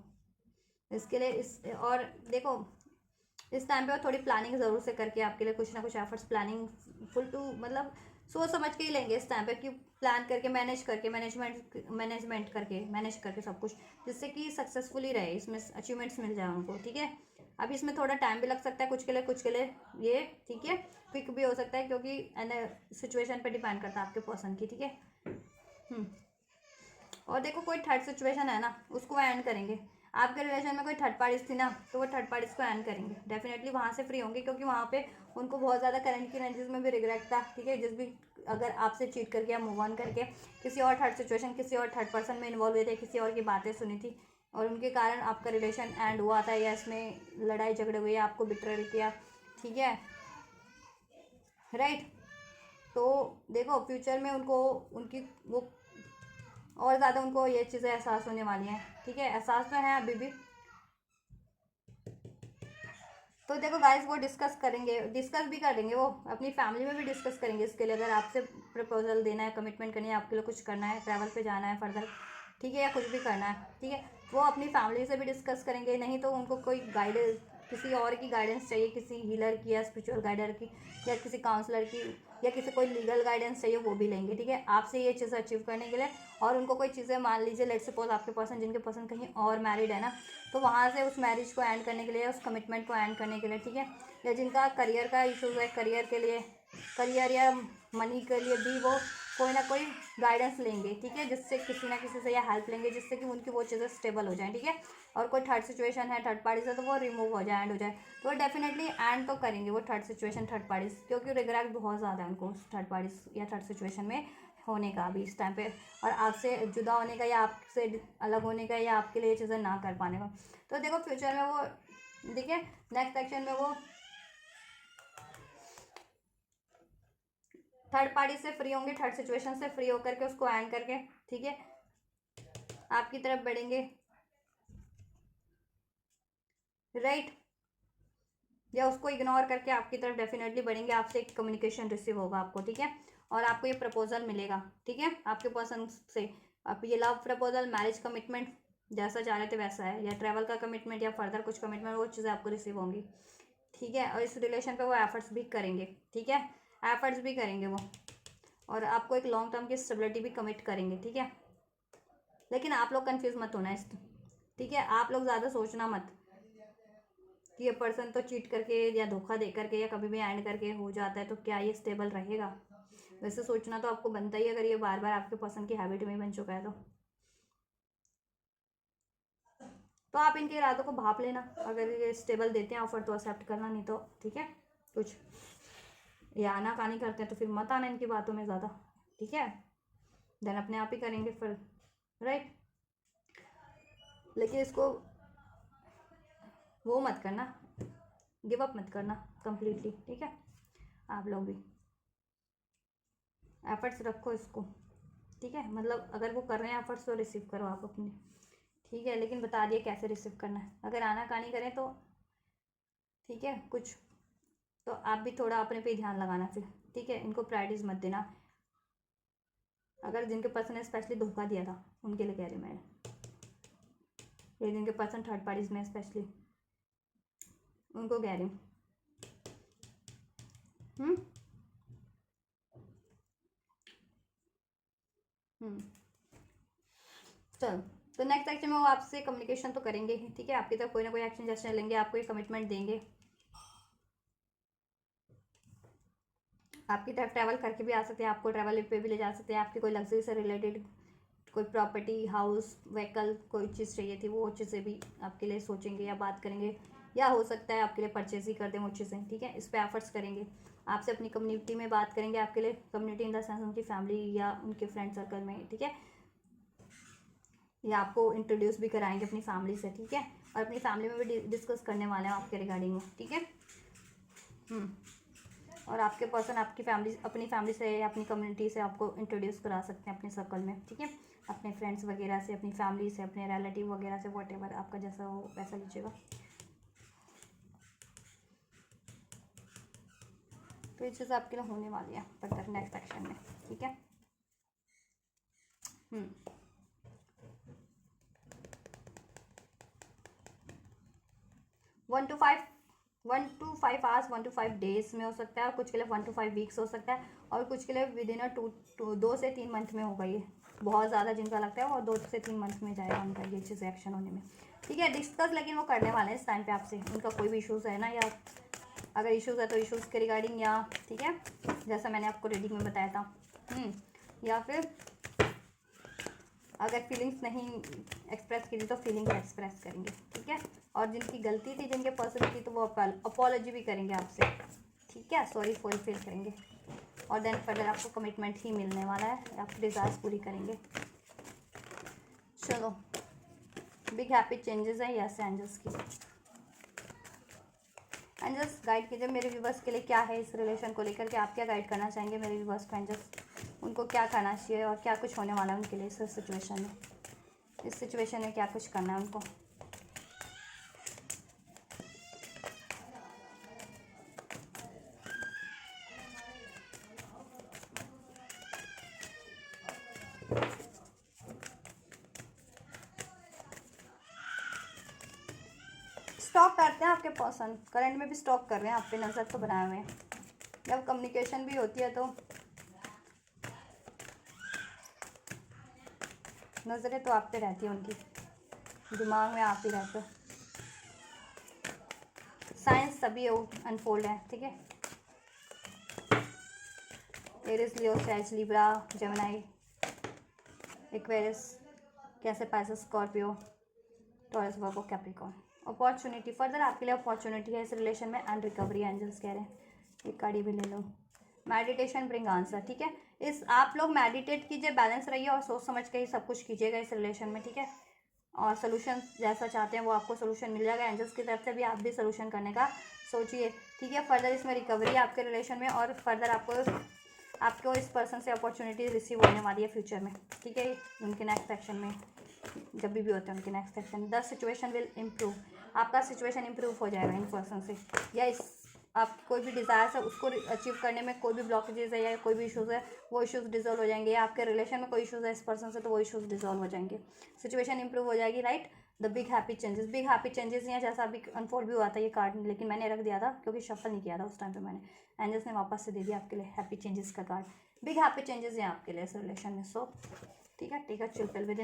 S1: इसके लिए। इस और देखो इस टाइम पे वो थोड़ी प्लानिंग ज़रूर से करके आपके लिए कुछ ना कुछ एफर्ट्स, प्लानिंग फुल टू मतलब सोच समझ के ही लेंगे इस टाइम पे, कि प्लान करके, मैनेज करके, मैनेज करके सब कुछ, जिससे कि सक्सेसफुली रहे, इसमें अचीवमेंट्स मिल जाए उनको, ठीक है। अब इसमें थोड़ा टाइम भी लग सकता है कुछ के लिए ये, ठीक है, क्विक भी हो सकता है, क्योंकि सिचुएशन पे डिपेंड करता है आपके पर्सन की, ठीक है। और देखो कोई थर्ड सिचुएशन है ना, उसको एंड करेंगे। आपके रिलेशन में कोई थर्ड पार्टीज थी ना, तो वो थर्ड पार्टीज को एंड करेंगे, डेफिनेटली वहाँ से फ्री होंगे, क्योंकि वहाँ पे उनको बहुत ज़्यादा करंट की एनर्जीज में भी रिग्रेट था, ठीक है। जिस भी अगर आपसे चीट करके या मूव ऑन करके किसी और थर्ड सिचुएशन, किसी और थर्ड पर्सन में इन्वॉल्व हुए थे, किसी और की बातें सुनी थी, और उनके कारण आपका रिलेशन एंड हुआ था, या इसमें लड़ाई झगड़े हुए, आपको बिट्रेल किया, ठीक है, राइट। तो देखो फ्यूचर में उनको उनकी वो और ज़्यादा उनको ये चीज़ें एहसास होने वाली हैं, ठीक है। एहसास तो है अभी भी, तो देखो गाइस, वो डिस्कस करेंगे, डिस्कस भी करेंगे, वो अपनी फैमिली में भी डिस्कस करेंगे इसके लिए। अगर आपसे प्रपोजल देना है, कमिटमेंट करनी है, आपके लिए कुछ करना है, ट्रैवल पे जाना है फर्दर, ठीक है, या कुछ भी करना है, ठीक है, वो अपनी फैमिली से भी डिस्कस करेंगे। नहीं तो उनको कोई गाइडेंस, किसी और की गाइडेंस चाहिए, किसी हीलर की या स्पिरिचुअल गाइडर की या किसी काउंसलर की या किसी कोई लीगल गाइडेंस चाहिए, वो भी लेंगे, ठीक है, आपसे ये चीज़ अचीव करने के लिए। और उनको कोई चीज़ें, मान लीजिए लेट्स सपोज आपके पर्सन, जिनके पर्सन कहीं और मैरिड है ना, तो वहाँ से उस मैरिज को एंड करने के लिए, उस कमिटमेंट को एंड करने के लिए, ठीक है, या जिनका करियर का इशूज़ है, करियर के लिए, करियर या मनी के लिए भी वो कोई ना कोई गाइडेंस लेंगे, ठीक है, जिससे किसी ना किसी से या हेल्प लेंगे, जिससे कि उनकी वो चीज़ें स्टेबल हो जाएं, ठीक है। और कोई थर्ड सिचुएशन है, थर्ड पार्टी से, तो वो रिमूव हो जाए, एंड हो जाए, तो वो डेफिनेटली एंड तो करेंगे वो थर्ड सिचुएशन, थर्ड पार्टी, क्योंकि रिग्रेट बहुत ज़्यादा है उनको थर्ड पार्टी या थर्ड सिचुएशन में होने का अभी इस टाइम पे, और आपसे जुदा होने का या आपसे अलग होने का या आपके लिए ये चीज़ें ना कर पाने का। तो देखो फ्यूचर में वो, देखिए नेक्स्ट सेक्शन में वो थर्ड पार्टी से फ्री होंगे, थर्ड सिचुएशन से फ्री होकर के उसको एंड करके, ठीक है, आपकी तरफ बढ़ेंगे, राइट, या उसको इग्नोर करके आपकी तरफ डेफिनेटली बढ़ेंगे। आपसे एक कम्युनिकेशन रिसीव होगा आपको, ठीक है, और आपको ये प्रपोजल मिलेगा, ठीक है, आपके पर्सन से। आप ये लव प्रपोजल, मैरिज कमिटमेंट, जैसा चाह रहे थे वैसा है, या ट्रैवल का कमिटमेंट या फर्दर कुछ कमिटमेंट, वो चीज़ें आपको रिसीव होंगी, ठीक है। और इस रिलेशन पे वो एफर्ट्स भी करेंगे, ठीक है, एफर्ट्स भी करेंगे वो, और आपको एक लॉन्ग टर्म की स्टेबिलिटी भी कमिट करेंगे, ठीक है। लेकिन आप लोग कंफ्यूज मत होना इस, ठीक है, आप लोग ज़्यादा सोचना मत कि ये पर्सन तो चीट करके या धोखा दे करके या कभी भी एंड करके हो जाता है, तो क्या ये स्टेबल रहेगा। वैसे सोचना तो आपको बनता ही है, अगर ये बार बार आपके पर्सन की हैबिट में बन चुका है तो आप इनके इरादों को भाप लेना। अगर ये स्टेबल देते हैं ऑफर तो एक्सेप्ट करना, नहीं तो ठीक है, कुछ ये आनाकानी करते हैं तो फिर मत आना इनकी बातों में ज़्यादा, ठीक है, देन अपने आप ही करेंगे फिर, राइट। लेकिन इसको वो मत करना, गिव अप मत करना कंप्लीटली, ठीक है। आप लोग भी एफर्ट्स रखो इसको, ठीक है, मतलब अगर वो कर रहे हैं एफर्ट्स तो रिसीव करो आप अपने, ठीक है, लेकिन बता दिए कैसे रिसीव करना है। अगर आनाकानी करें तो ठीक है कुछ, तो आप भी थोड़ा अपने पे ध्यान लगाना फिर, ठीक है, इनको प्रायोरिटीज मत देना। अगर जिनके पर्सन ने स्पेशली धोखा दिया था उनके लिए कह रही मैं, ये जिनके पर्सन थर्ड पार्टीज में स्पेशली उनको कह रही हूँ। चलो, तो नेक्स्ट एक्शन में वो आपसे कम्युनिकेशन तो करेंगे ही, ठीक है, आपकी तरफ कोई ना कोई एक्शन जैसे लेंगे, आपको ये कमिटमेंट देंगे, आपकी तरफ ट्रैवल करके भी आ सकते हैं, आपको ट्रैवल पे भी ले जा सकते हैं, आपकी कोई लग्जरी से रिलेटेड कोई प्रॉपर्टी, हाउस, व्हीकल, कोई चीज़ चाहिए थी, वो चीज़ें भी आपके लिए सोचेंगे या बात करेंगे, या हो सकता है आपके लिए परचेज ही कर दें वो चीज़ें, ठीक है, इस पर एफर्ट्स करेंगे। आपसे अपनी कम्युनिटी में बात करेंगे, आपके लिए कम्युनिटी इन द सेंस उनकी फैमिली या उनके फ्रेंड सर्कल में, ठीक है, या आपको इंट्रोड्यूस भी कराएंगे अपनी फैमिली से, ठीक है, और अपनी फैमिली में भी डिस्कस करने वाले हैं आपके रिगार्डिंग में, ठीक है। और आपके पर्सन आपकी फैमिली, अपनी फैमिली से या अपनी कम्युनिटी से आपको इंट्रोड्यूस करा सकते हैं अपने सर्कल में, ठीक है, अपने फ्रेंड्स वगैरह से, अपनी फैमिली से, अपने रिलेटिव वगैरह से, वॉट एवर आपका जैसा हो वैसा लीजिएगा। तो ये चीज़ आपके लिए होने वाली है फर्दर नेक्स्ट एक्शन में, ठीक है। 1 to 5 1 to 5 डेज में हो सकता है, और कुछ के लिए 1 to 5 वीक्स हो सकता है, और कुछ के लिए विद इन 2 से 3 मंथ में होगा। ये बहुत ज़्यादा जिनका लगता है वो 2 से 3 मंथ में जाएगा उनका ये चीज़ एक्शन होने में, ठीक है, डिस्कस लेकिन वो करने वाले हैं इस टाइम पे आपसे। उनका कोई भी इशूज़ है ना, या अगर इशूज़ है तो इशूज़ के रिगार्डिंग, या ठीक है जैसा मैंने आपको रीडिंग में बताया था, या फिर अगर फीलिंग्स नहीं एक्सप्रेस की थी तो फीलिंग्स एक्सप्रेस करेंगे, ठीक है, और जिनकी गलती थी, जिनके पर्सन की, तो वो अपॉलॉजी भी करेंगे आपसे, ठीक है, सॉरी फुलफिल करेंगे, और देन फर्दर आपको कमिटमेंट ही मिलने वाला है, आप डिज़ायर्स पूरी करेंगे। चलो, बिग हैप्पी चेंजेस है यस एंजल्स की। एंजल्स गाइड कीजिए मेरे व्यूवर्स के लिए क्या है इस रिलेशन को लेकर के, आप क्या गाइड करना चाहेंगे मेरे व्यूवर्स को। एंजल्स उनको क्या करना चाहिए और क्या कुछ होने वाला है उनके लिए इस सिचुएशन में, इस सिचुएशन में क्या कुछ करना है उनको। स्टॉक करते हैं आपके पर्सन, करंट में भी स्टॉक कर रहे हैं आप पे, नज़र तो बनाए हुए हैं। जब कम्युनिकेशन भी होती है तो नज़रें तो आप पे रहती है उनकी, दिमाग में आप ही रहते हो। साइंस सभी अनफोल्ड है, ठीक है। एरिस, लियो, सैज, लिब्रा, जेमिनी, एक्वेरियस, कैसे, पाइसेस, स्कॉर्पियो, टॉरस, वर्गो, कैप्रिकॉर्न। अपॉर्चुनिटी, फर्दर आपके लिए अपॉर्चुनिटी है इस रिलेशन में, एंड रिकवरी एंजल्स कह रहे हैं। एक कार्ड भी ले लो। मेडिटेशन ब्रिंग आंसर, ठीक है। इस आप लोग मेडिटेट कीजिए, बैलेंस रहिए और सोच समझ के ही सब कुछ कीजिएगा इस रिलेशन में, ठीक है। और सोल्यूशन जैसा चाहते हैं वो आपको सोल्यूशन मिल जाएगा एंजल्स की तरफ से भी। आप भी सोल्यूशन करने का सोचिए, ठीक है। फर्दर इसमें रिकवरी है आपके रिलेशन में, और फर्दर आपको इस पर्सन से अपॉर्चुनिटी रिसीव होने वाली है फ्यूचर में, ठीक है। उनके नेक्स्ट एक्शन में जब भी होते हैं उनके next action, the situation will improve, आपका सिचुएशन इम्प्रूव हो जाएगा इन पर्सन से, या इस आप कोई भी डिज़ायर्स है उसको अचीव करने में कोई भी ब्लॉकेजेस है या कोई भी इश्यूज़ है वो इश्यूज़ डिजोल्व हो जाएंगे, या आपके रिलेशन में कोई इश्यूज़ है इस पर्सन से तो वो इश्यूज़ डिजोल्व हो जाएंगे, सिचुएशन इंप्रूव हो जाएगी, right. The big happy changes यहाँ जैसा अभी अनफोल्ड भी हुआ था ये कार्ड, लेकिन मैंने रख दिया था क्योंकि शफल नहीं किया था उस टाइम पे मैंने, एंजल्स ने वापस से दे दिया आपके लिए हैप्पी चेंजेस का कार्ड। बिग हैप्पी चेंजेस हैं आपके लिए इस रिलेशन में, सो ठीक है। Take a chill pill with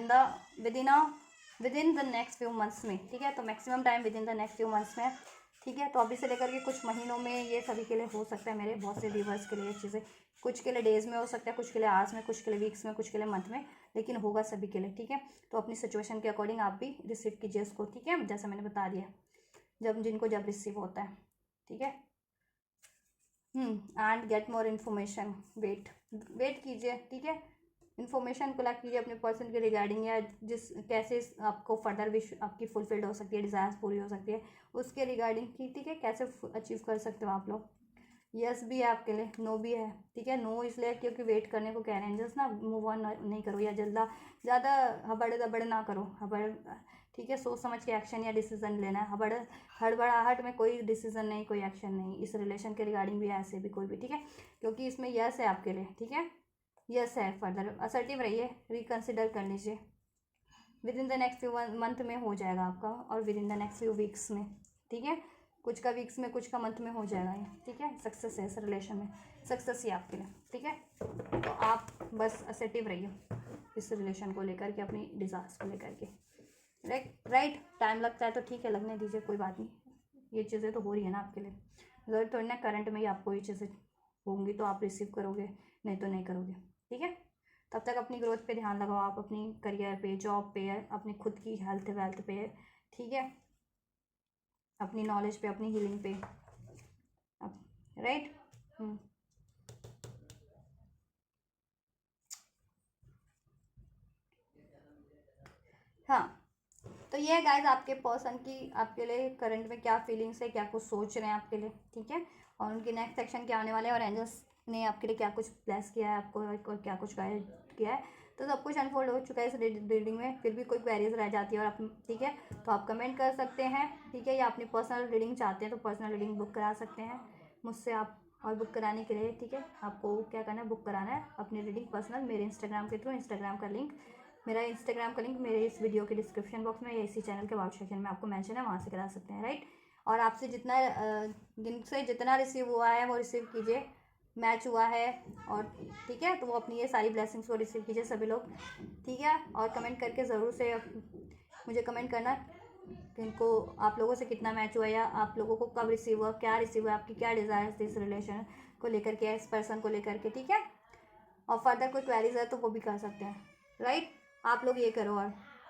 S1: in the next few months में, ठीक है। तो maximum time within the next few months में, ठीक है। तो अभी से लेकर के कुछ महीनों में ये सभी के लिए हो सकता है, मेरे बहुत से व्यूवर्स के लिए चीज़ें, कुछ के लिए डेज़ में हो सकता है, कुछ के लिए आवर्स में, कुछ के लिए वीक्स में, कुछ के लिए मंथ में, लेकिन होगा सभी के लिए, ठीक है। तो अपनी सिचुएशन के अकॉर्डिंग आप भी रिसीव कीजिए इसको, ठीक है, जैसा मैंने बता दिया, जब रिसीव होता है, ठीक है। And get more information, wait कीजिए, ठीक है। इन्फॉर्मेशन कलेक्ट कीजिए अपने पर्सन के रिगार्डिंग, या कैसे आपको फर्दर विश आपकी फुलफिल्ड हो सकती है, डिज़ायर्स पूरी हो सकती है उसके रिगार्डिंग की, ठीक है। कैसे अचीव कर सकते हो आप लोग। यस भी है आपके लिए, नो भी है, ठीक है। नो इसलिए क्योंकि वेट करने को कह रहे हैं जस्ट ना, मूव ऑन नहीं करो, या ज़्यादा हबड़ दबड़ ना करो, ठीक है। सोच समझ के एक्शन या डिसीजन लेना है, हड़बड़ाहट में कोई डिसीजन नहीं, कोई एक्शन नहीं इस रिलेशन के रिगार्डिंग भी, ऐसे भी कोई भी, ठीक है। क्योंकि इसमें यस है आपके लिए, ठीक है, यस है। फर्दर असर्टिव रहिए, रिकन्सिडर कर लीजिए, with in the next few month में हो जाएगा आपका, और with in the next few weeks में, ठीक है। कुछ का वीक्स में, कुछ का मंथ में हो जाएगा ये, ठीक है। सक्सेस है इस रिलेशन में, सक्सेस ही आपके लिए, ठीक है। तो आप बस असर्टिव रहिए इस रिलेशन को लेकर के, अपनी डिज़ायर्स को लेकर के, राइट। टाइम लगता है तो ठीक है, लगने दीजिए, कोई बात नहीं। ये चीज़ें तो हो रही है ना आपके लिए, ज़रूर थोड़ी ना करंट में ही आपको ये चीज़ें होंगी तो आप रिसीव करोगे, नहीं तो नहीं करोगे, ठीक है। तब तक अपनी ग्रोथ पे ध्यान लगाओ, आप अपनी करियर पे, जॉब पे, अपनी खुद की हेल्थ वेल्थ पे, ठीक है, अपनी नॉलेज पे, अपनी हीलिंग पे, राइट। हाँ, तो ये है गाइज आपके पर्सन की आपके लिए करंट में क्या फीलिंग्स है, क्या कुछ सोच रहे हैं आपके लिए, ठीक है। और उनकी नेक्स्ट एक्शन क्या आने वाले हैं, और एंजल्स ने आपके लिए क्या कुछ ब्लेस किया है आपको, और क्या कुछ गाइड किया है। तो सब कुछ अनफोल्ड हो चुका है इस रीडिंग में, फिर भी कोई क्वेरीज रह जाती है और आप, ठीक है, तो आप कमेंट कर सकते हैं, ठीक है। या अपनी पर्सनल रीडिंग चाहते हैं तो पर्सनल रीडिंग बुक करा सकते हैं मुझसे आप। और बुक कराने के लिए, ठीक है, आपको क्या करना है, बुक कराना है अपनी रीडिंग पर्सनल मेरे इंस्टाग्राम के थ्रू। इंस्टाग्राम का लिंक मेरे इस वीडियो के डिस्क्रिप्शन बॉक्स में या इसी चैनल के अबाउट सेक्शन में आपको मेंशन है, वहाँ से करा सकते हैं, राइट। और आपसे जितना रिसीव हुआ है वो रिसीव कीजिए, मैच हुआ है, और ठीक है, तो वो अपनी ये सारी ब्लेसिंग्स को रिसीव कीजिए सभी लोग, ठीक है। और कमेंट करके ज़रूर से मुझे कमेंट करना कि इनको आप लोगों से कितना मैच हुआ, या आप लोगों को कब रिसीव हुआ, क्या रिसीव हुआ, आपकी क्या डिज़ायर्स थी इस रिलेशन को लेकर के, इस पर्सन को लेकर के, ठीक है। और फर्दर कोई क्वेरीज है तो वो भी कर सकते हैं, राइट। आप लोग ये करो,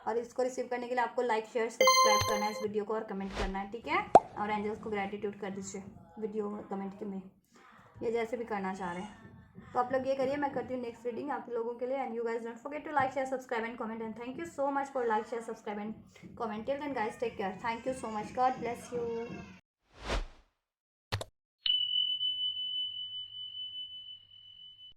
S1: और इसको रिसीव करने के लिए आपको लाइक शेयर सब्सक्राइब करना है इस वीडियो को, और कमेंट करना है, ठीक है। और एंजल्स को ग्रेटिट्यूड कर दीजिए वीडियो कमेंट के में, ये जैसे भी करना चाह रहे हैं। तो आप लोग ये करिए, मैं करती हूँ नेक्स्ट रीडिंग आप लोगों के लिए। And you guys don't forget to like share subscribe and comment, and thank you so much for like share subscribe and comment. Till then guys take care, thank you so much, God bless you.